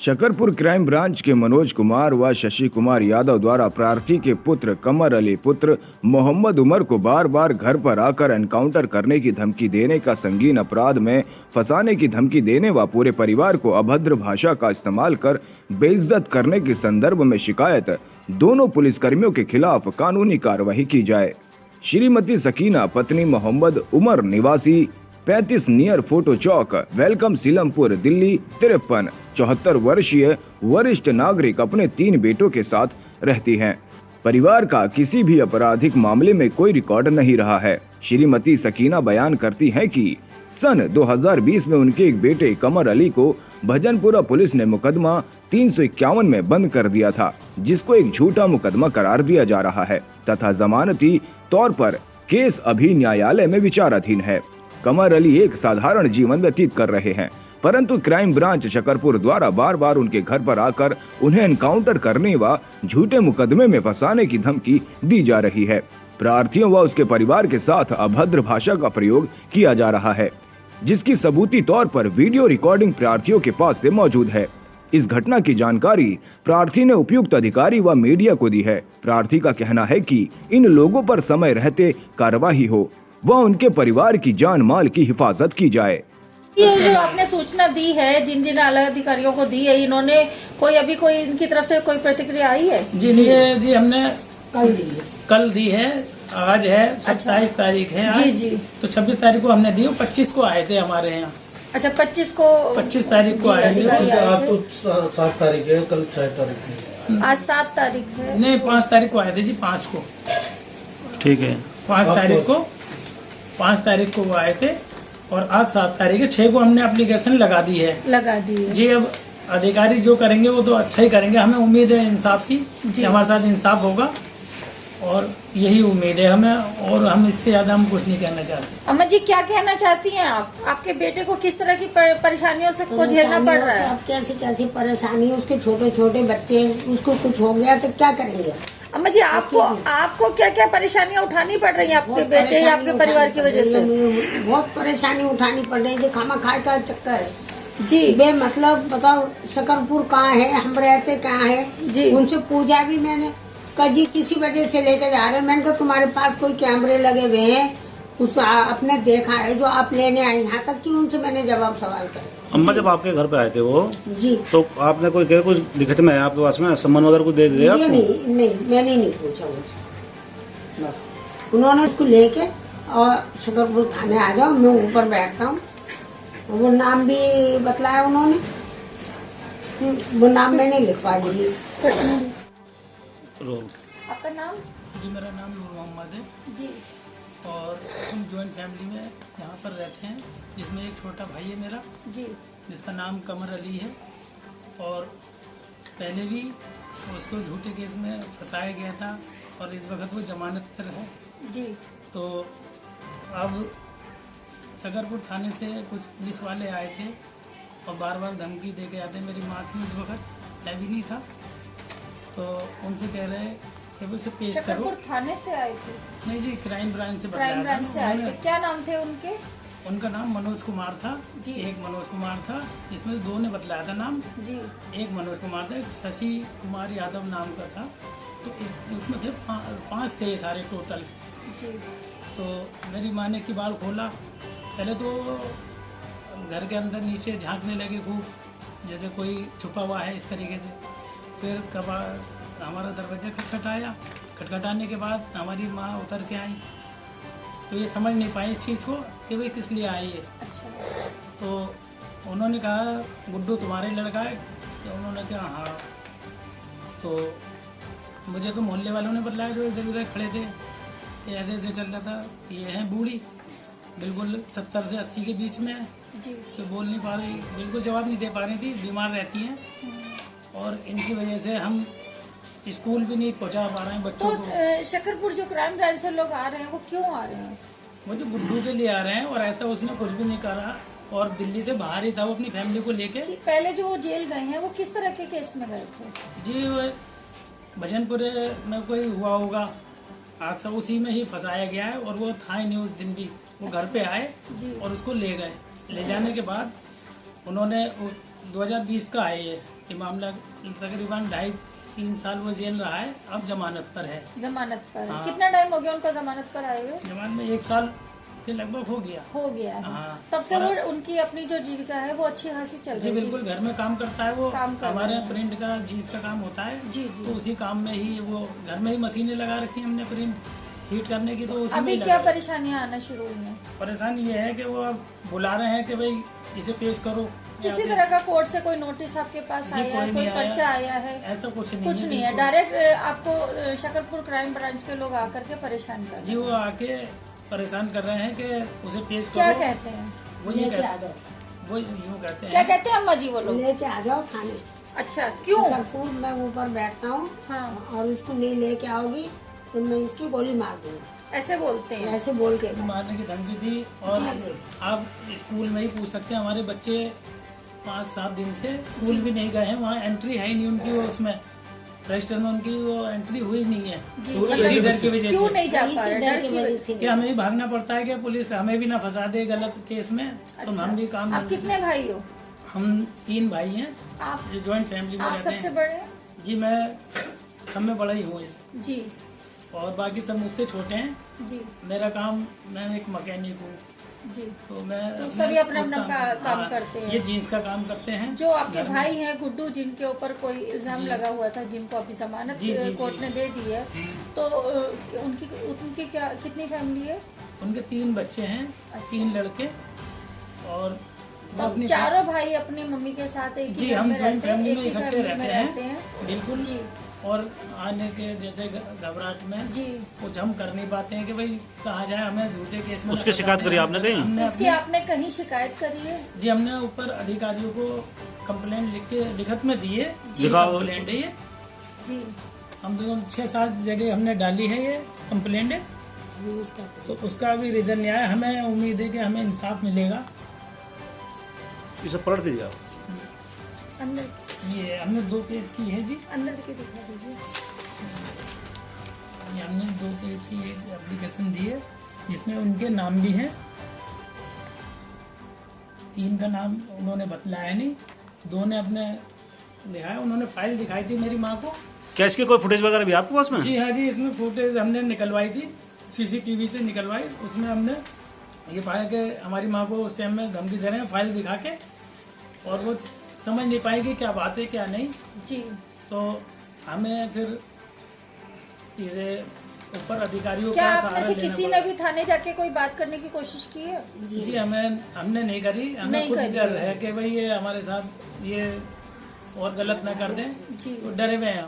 Shakarpur crime branch के मनोज कुमार व शशि कुमार यादव द्वारा प्रार्थी के पुत्र कमर अली पुत्र मोहम्मद उमर को बार बार घर पर आकर एनकाउंटर करने की धमकी देने का संगीन अपराध में फंसाने की धमकी देने व पूरे परिवार को अभद्र भाषा का इस्तेमाल कर बेइज्जत करने के संदर्भ में शिकायत दोनों पुलिसकर्मियों के खिलाफ कानूनी कार्यवाही की जाए। श्रीमती सकीना पत्नी मोहम्मद उमर निवासी 35 नियर फोटो चौक वेलकम सीलमपुर दिल्ली 53 74 वर्षीय वरिष्ठ नागरिक अपने 3 बेटों के साथ रहती हैं। परिवार का किसी भी आपराधिक मामले में कोई रिकॉर्ड नहीं रहा है। श्रीमती सकीना बयान करती हैं कि सन 2020 में उनके एक बेटे कमर अली को भजनपुरा पुलिस ने मुकदमा 351 में बंद कर दिया था, जिसको एक झूठा मुकदमा करार दिया जा रहा है तथा जमानती तौर पर केस अभी न्यायालय में विचाराधीन है। कमर अली एक साधारण जीवन व्यतीत कर रहे हैं, परंतु क्राइम ब्रांच शकरपुर द्वारा बार बार उनके घर पर आकर उन्हें एनकाउंटर करने व झूठे मुकदमे में फंसाने की धमकी दी जा रही है। प्रार्थियों व उसके परिवार के साथ अभद्र भाषा का प्रयोग किया जा रहा है, जिसकी सबूती तौर पर वीडियो रिकॉर्डिंग प्रार्थियों के पास से मौजूद है। इस घटना की जानकारी प्रार्थी ने उपयुक्त अधिकारी व मीडिया को दी है। प्रार्थी का कहना है कि इन लोगों पर समय रहते कार्रवाई हो व उनके परिवार की जान माल की हिफाजत की जाए। ये जो आपने सूचना दी है, जिन जिन आला अधिकारियों को दी है, इन्होंने कोई कोई इनकी तरफ से कोई प्रतिक्रिया आई है? जी हमने कल दी है। आज है 27 तारीख है आज। जी तो 26 तारीख को हमने दी, 25 को आए थे हमारे यहाँ। अच्छा, 25 तारीख को आए थे। आज तो 7 तारीख है, कल 6 तारीख है। आज 7 तारीख है। नहीं, 5 तारीख को आए थे जी, 5 को। ठीक है, 5 तारीख को वो आए थे और आज 7 तारीख है। 6 को हमने एप्लीकेशन लगा दी है जी। अब अधिकारी जो करेंगे वो तो अच्छा ही करेंगे। हमें उम्मीद है इंसाफ की कि हमारे साथ इंसाफ होगा और यही उम्मीद है हमें, और हम इससे ज्यादा हम कुछ नहीं कहना चाहते। अम्मा जी, क्या कहना चाहती हैं आप? आपके बेटे को किस तरह की परेशानियों से को झेलना पड़ रहा है? कैसी कैसी परेशानी, उसके छोटे छोटे बच्चे, उसको कुछ हो गया तो क्या करेंगे? अम्मा जी, आपको क्या क्या परेशानियां उठानी पड़ रही हैं आपके बेटे या आपके परिवार की वजह से? बहुत परेशानी उठानी पड़ रही है। खाना खाए का चक्कर है जी। मतलब बताओ, शकरपुर कहाँ है, हम रहते कहाँ है जी। उनसे पूछा भी मैंने, कभी किसी वजह से लेकर जा रहे। मैंने कहा तुम्हारे पास कोई कैमरे लगे हुए हैं, उस आपने देखा है जो आप लेने आए? यहाँ तक कि उनसे मैंने जवाब सवाल करे। अम्मा जब आपके घर पे आए थे वो जी, तो आपने कोई क्या कुछ लिखित में आपके पास में सम्मान वगैरह कुछ दे दिया? नहीं, मैंने नहीं पूछा उनसे। बस उन्होंने उसको लेके और शकरपुर थाने आ जाओ, मैं ऊपर बैठता हूँ। वो नाम भी बतलाया उन्होंने, वो नाम मैंने लिखवा दिए। आपका नाम? जी, मेरा नाम नूर मोहम्मद है जी। और हम जॉइंट फैमिली में यहाँ पर रहते हैं, जिसमें एक छोटा भाई है मेरा जी, जिसका नाम कमर अली है। और पहले भी उसको झूठे केस में फंसाया गया था और इस वक्त वो जमानत पर है जी। तो अब शकरपुर थाने से कुछ पुलिस वाले आए थे और बार बार धमकी दे के आते। मेरी माँ थी उस वक्त, मैं भी नहीं था, तो उनसे कह रहे कि उसे पेश करो। शकरपुर थाने से आए थे? नहीं जी, क्राइम ब्रांच से क्राइम ब्रांच से आए थे। क्या नाम थे उनके? उनका नाम मनोज कुमार था जी। एक मनोज कुमार था, जिसमें 2 ने बतलाया था नाम जी। एक मनोज कुमार था, एक शशि कुमार यादव नाम का था। तो उसमें थे 5 थे सारे टोटल जी। तो मेरी माँ ने किवाड़ खोला। पहले तो घर के अंदर नीचे झांकने लगे खूब, जैसे कोई छुपा हुआ है इस तरीके से। फिर हमारा दरवाजा खटखटाया। खटखटाने के बाद हमारी माँ उतर के आई, तो ये समझ नहीं पाई इस चीज़ को कि भाई किस लिए आई है। अच्छा। तो उन्होंने कहा गुड्डू तुम्हारे लड़का है? तो उन्होंने कहा हाँ। तो मुझे तो मोहल्ले वालों ने बतलाया जो इधर उधर खड़े थे कि ऐसे ऐसे चल रहा था। ये है बूढ़ी, बिल्कुल 70 से 80 के बीच में है जी। तो बोल नहीं पा रही, बिल्कुल जवाब नहीं दे पा रही थी, बीमार रहती हैं और इनकी वजह से हम स्कूल भी नहीं पहुंचा पा रहे हैं बच्चों को। शकरपुर जो क्राइम ब्रांच से लोग आ रहे हैं, वो क्यों आ रहे हैं? वो जो गुड्डू के लिए आ रहे हैं, और ऐसा उसने कुछ भी नहीं करा और दिल्ली से बाहर ही था वो अपनी फैमिली को लेके। पहले जो वो जेल गए हैं, वो किस तरह के केस में गए थे? जी, वो भजनपुर में कोई हुआ होगा हादसा, उसी में ही फंसाया गया है। और वो था ही नहीं उस दिन भी, वो घर पे आए जी। और उसको ले गए। ले जाने के बाद उन्होंने 2020 का है ये मामला। तकरीबन 2.5-3 साल वो जेल रहा है, अब जमानत पर है। जमानत पर है। हाँ। कितना टाइम हो गया उनको जमानत पर आए हुए? जमानत में 1 साल के लगभग हो गया है। हाँ। तब से और वो उनकी अपनी जो जीविका है वो अच्छी खासी चल जी रही है। बिल्कुल, घर में काम करता है वो। काम कर हमारे रहा यहाँ प्रिंट का जीन्स का काम होता है, जी जी। तो उसी काम में ही वो घर में ही मशीनें लगा रखी हैं हमने प्रिंट हीट करने की, तो उसी में अभी ही क्या लगा है। परेशानियां आना शुरू हुई हैं? परेशानी ये है कि वो अब बुला रहे हैं कि भाई इसे पेश करो। किसी तरह का कोर्ट से कोई नोटिस आपके पास जी, आया है, कोई कोई नहीं आया। पर्चा आया है? ऐसा कुछ नहीं कुछ नहीं है, बिल्कुल। डायरेक्ट आपको शकरपुर क्राइम ब्रांच के लोग आकर के परेशान कर जी रहे हैं। वो आके परेशान कर रहे हैं कि उसे पेश करो। क्या कहते हैं? वो ये लेके आ कहते जाओ, वो यूँ कहते क्या हैं। कहते हैं अम्मा जी वो लोग? लेके आ जाओ थाने। अच्छा, क्यों? शकरपुर मैं ऊपर बैठता हूँ हाँ, और उसको नहीं लेके आओगी तो मैं इसकी गोली मार दूंगी, ऐसे बोलते हैं। ऐसे बोल के मारने की धमकी दी। और जी। आप स्कूल में ही पूछ सकते हैं, हमारे बच्चे 5-7 दिन से स्कूल भी नहीं गए हैं, वहाँ एंट्री है ही नहीं उनकी, वो उसमें रजिस्टर में उनकी वो एंट्री हुई नहीं है। जी, तो मतलब इसी डर की वजह क्यों से नहीं जा पा इसी रहे? डर डर की की वजह वजह से कि हमें भी भागना पड़ता है कि पुलिस हमें भी ना फंसा दे गलत केस में, तो अच्छा। हम भी काम। आप कितने भाई हो? हम 3 भाई हैं, आप जो जॉइंट फैमिली में आप रहते सबसे हैं। बड़े हैं? जी मैं सब में बड़ा ही हूँ, जी और बाकी सब मुझसे छोटे हैं। जी मेरा काम, मैं एक मैकेनिक हूँ, जी। तो मैं तो अपने सभी अपना-अपना खुद काम हाँ, करते हैं। ये जीन्स का काम करते हैं। जो आपके घर में। भाई हैं गुड्डू, जिनके ऊपर कोई इल्जाम जी। लगा हुआ था, जिनको अभी जमानत जी, जी, कोर्ट जी। ने दे दी है, तो उनकी क्या कितनी फैमिली है? उनके 3 बच्चे हैं, 3 लड़के, और वो तब अपनी चारों भाई अपनी मम्मी के साथ एक ही जी घर हम में जॉइंट रहते हैं, फैमिली एक में ही इकट्ठे फैमिली में रहते हैं हैं। बिल्कुल जी और आने के जैसे घबराहट में जी। कुछ हम कर नहीं पाते हैं कि भाई कहा जाए, हमें झूठे केस में उसकी ना शिकायत फंसाते करी हैं। आपने कहीं? हमने उसकी अपने- आपने कहीं शिकायत करी है? जी हमने ऊपर अधिकारियों को कंप्लेंट लिख के लिखत में दी है। जी। दिखाओ। कंप्लेंट है ये, जी हम तो 6-7 जगह हमने डाली है ये कंप्लेंट है, अभी उसका तो उसका भी रिजल्ट नहीं आया। हमें उम्मीद है कि हमें इंसाफ मिलेगा। इसे पलट दीजिए आप। अंदर ये हमने 2 पेज की है जी, अंदर के दिखा दीजिए। ये हमने 2 पेज की एक एप्लीकेशन दी है, जिसमें उनके नाम भी हैं। 3 का नाम उन्होंने बतलाया नहीं, 2 ने अपने दिखाया। उन्होंने फाइल दिखाई थी मेरी माँ को। क्या इसके कोई फुटेज वगैरह भी आपके पास में? जी हाँ जी, इसमें फुटेज हमने निकलवाई थी, CCTV से निकलवाई। उसमें हमने ये पाया कि हमारी माँ को उस टाइम में धमकी दे रहे हैं फाइल दिखा के, और वो समझ नहीं पाएगी क्या बात है क्या नहीं। जी तो हमें फिर ये ऊपर अधिकारियों क्या का आप सहारा में से लेना किसी पड़ा। ने भी हमने जाके कोई बात करने की कोशिश की है? जी हमने नहीं करी। हमें नहीं खुद करी डर है कि भाई ये हमारे साथ ये और गलत ना कर दें, जी तो डरे हुए हैं।